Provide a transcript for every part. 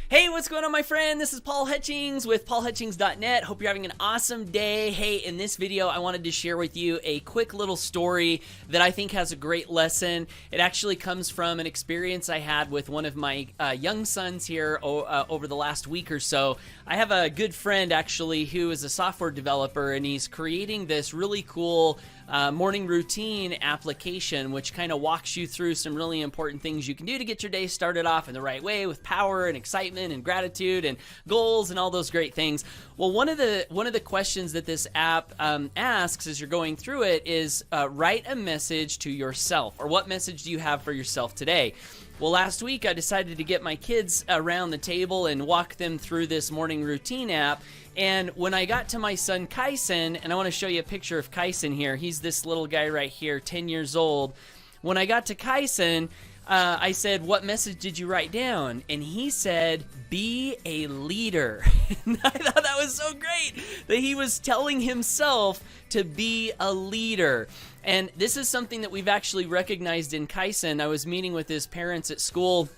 Hey, what's going on, my friend? This is Paul Hutchings with paulhutchings.net. Hope you're having an awesome day. Hey, in this video, I wanted to share with you a quick little story that I think has a great lesson. It actually comes from an experience I had with one of my young sons here over the last week or so. I have a good friend, actually, who is a software developer, and he's creating this really cool morning routine application, which kind of walks you through some really important things you can do to get your day started off in the right way with power and excitement and gratitude and goals and all those great things. Well, one of the questions that this app asks as you're going through it is write a message to yourself, or what message do you have for yourself today? Well, last week I decided to get my kids around the table and walk them through this morning routine app. And when I got to my son Kyson, and I want to show you a picture of Kyson here. He's this little guy right here, 10 years old. When I got to Kyson, I said, "What message did you write down?" And he said, "Be a leader." And I thought that was so great that he was telling himself to be a leader. And this is something that we've actually recognized in Kyson. I was meeting with his parents at school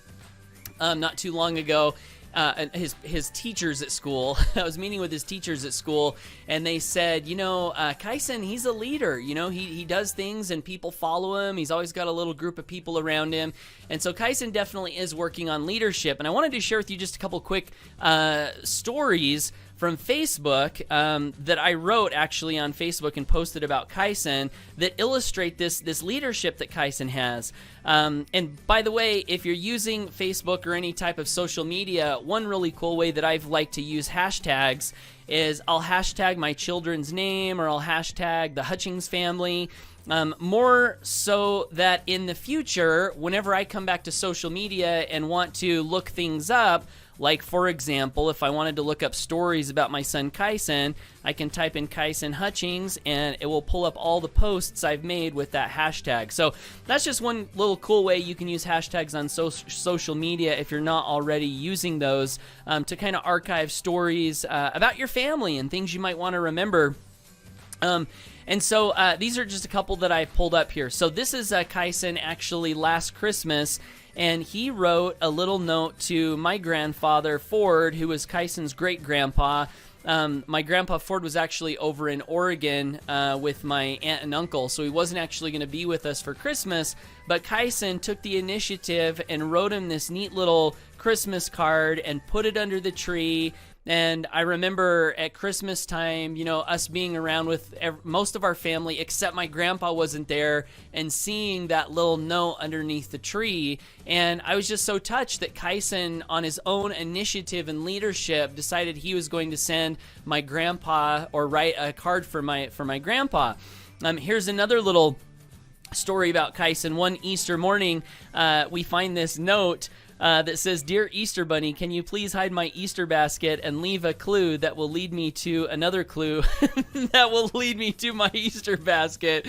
not too long ago. His teachers at school. I was meeting with his teachers at school, and they said, Kyson, he's a leader. He does things and people follow him. He's always got a little group of people around him. And so Kyson definitely is working on leadership. And I wanted to share with you just a couple quick stories from Facebook that I wrote actually on Facebook and posted about Kyson that illustrate this leadership that Kyson has. And by the way, if you're using Facebook or any type of social media, one really cool way that I've liked to use hashtags is I'll hashtag my children's name, or I'll hashtag the Hutchings family. More so that in the future, whenever I come back to social media and want to look things up, like, for example, if I wanted to look up stories about my son Kyson, I can type in Kyson Hutchings, and it will pull up all the posts I've made with that hashtag. So that's just one little cool way you can use hashtags on social media if you're not already using those to kind of archive stories about your family and things you might want to remember. And so these are just a couple that I pulled up here. So this is Kyson actually last Christmas, and he wrote a little note to my grandfather, Ford, who was Kyson's great-grandpa. My grandpa Ford was actually over in Oregon with my aunt and uncle, so he wasn't actually going to be with us for Christmas, but Kyson took the initiative and wrote him this neat little Christmas card and put it under the tree. And I remember at Christmas time, us being around with most of our family, except my grandpa wasn't there, and seeing that little note underneath the tree. And I was just so touched that Kyson, on his own initiative and leadership, decided he was going to send my grandpa, or write a card for my grandpa. Here's another little story about Kyson. One Easter morning, we find this note that says, "Dear Easter Bunny, can you please hide my Easter basket and leave a clue that will lead me to another clue that will lead me to my Easter basket?"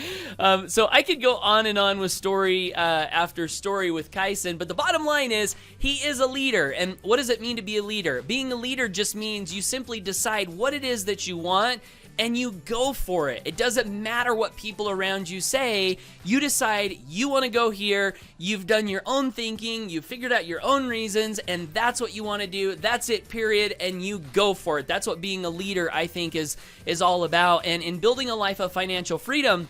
So I could go on and on with story after story with Kyson, but the bottom line is he is a leader. And what does it mean to be a leader? Being a leader just means you simply decide what it is that you want, and you go for it. It doesn't matter what people around you say. You decide you want to go here. You've done your own thinking. You've figured out your own reasons, and that's what you want to do. That's it, period, and you go for it. That's what being a leader, I think, is all about. And in building a life of financial freedom,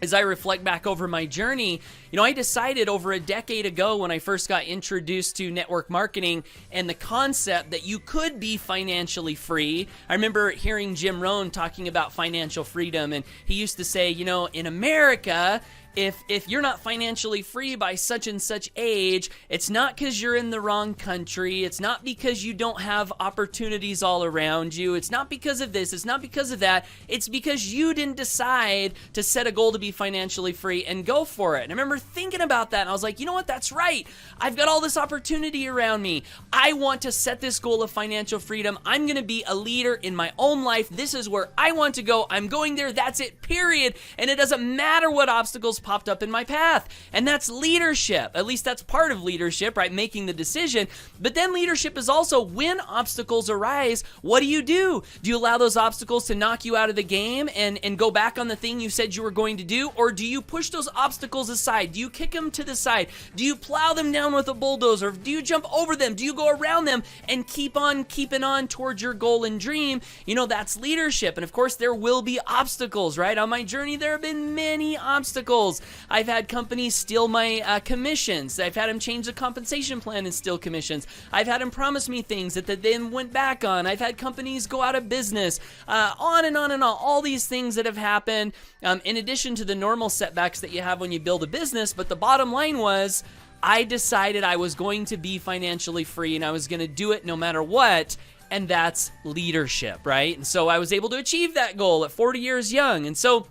as I reflect back over my journey, I decided over a decade ago when I first got introduced to network marketing and the concept that you could be financially free. I remember hearing Jim Rohn talking about financial freedom, and he used to say, in America, if you're not financially free by such and such age, it's not because you're in the wrong country. It's not because you don't have opportunities all around you. It's not because of this. It's not because of that. It's because you didn't decide to set a goal to be financially free and go for it. And I remember thinking about that, and I was like, you know what? That's right. I've got all this opportunity around me. I want to set this goal of financial freedom. I'm going to be a leader in my own life. This is where I want to go. I'm going there. That's it, period. And it doesn't matter what obstacles popped up in my path. And that's leadership. At least that's part of leadership, right? Making the decision. But then leadership is also when obstacles arise, what do? Do you allow those obstacles to knock you out of the game and go back on the thing you said you were going to do? Or do you push those obstacles aside? Do you kick them to the side? Do you plow them down with a bulldozer? Do you jump over them? Do you go around them and keep on keeping on towards your goal and dream, that's leadership. And of course, there will be obstacles, right? On my journey, there have been many obstacles. I've had companies steal my commissions. I've had them change the compensation plan and steal commissions. I've had them promise me things that they then went back on. I've had companies go out of business, on and on and on. All these things that have happened, in addition to the normal setbacks that you have when you build a business. But the bottom line was, I decided I was going to be financially free and I was going to do it no matter what. And that's leadership, right? And so I was able to achieve that goal at 40 years young. And so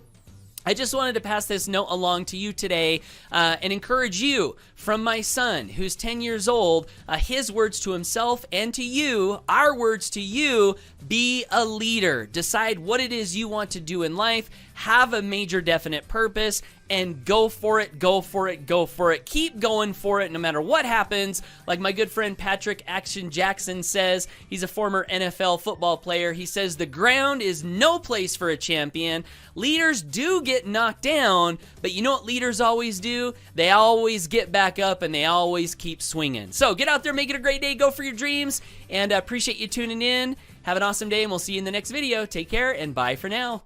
I just wanted to pass this note along to you today and encourage you from my son, who's 10 years old, his words to himself and to you, our words to you: be a leader. Decide what it is you want to do in life. Have a major definite purpose and go for it, go for it, go for it. Keep going for it no matter what happens. Like my good friend Patrick Action Jackson says, he's a former NFL football player. He says, the ground is no place for a champion. Leaders do get knocked down, but you know what leaders always do? They always get back up and they always keep swinging. So get out there, make it a great day, go for your dreams, and I appreciate you tuning in. Have an awesome day, and we'll see you in the next video. Take care, and bye for now.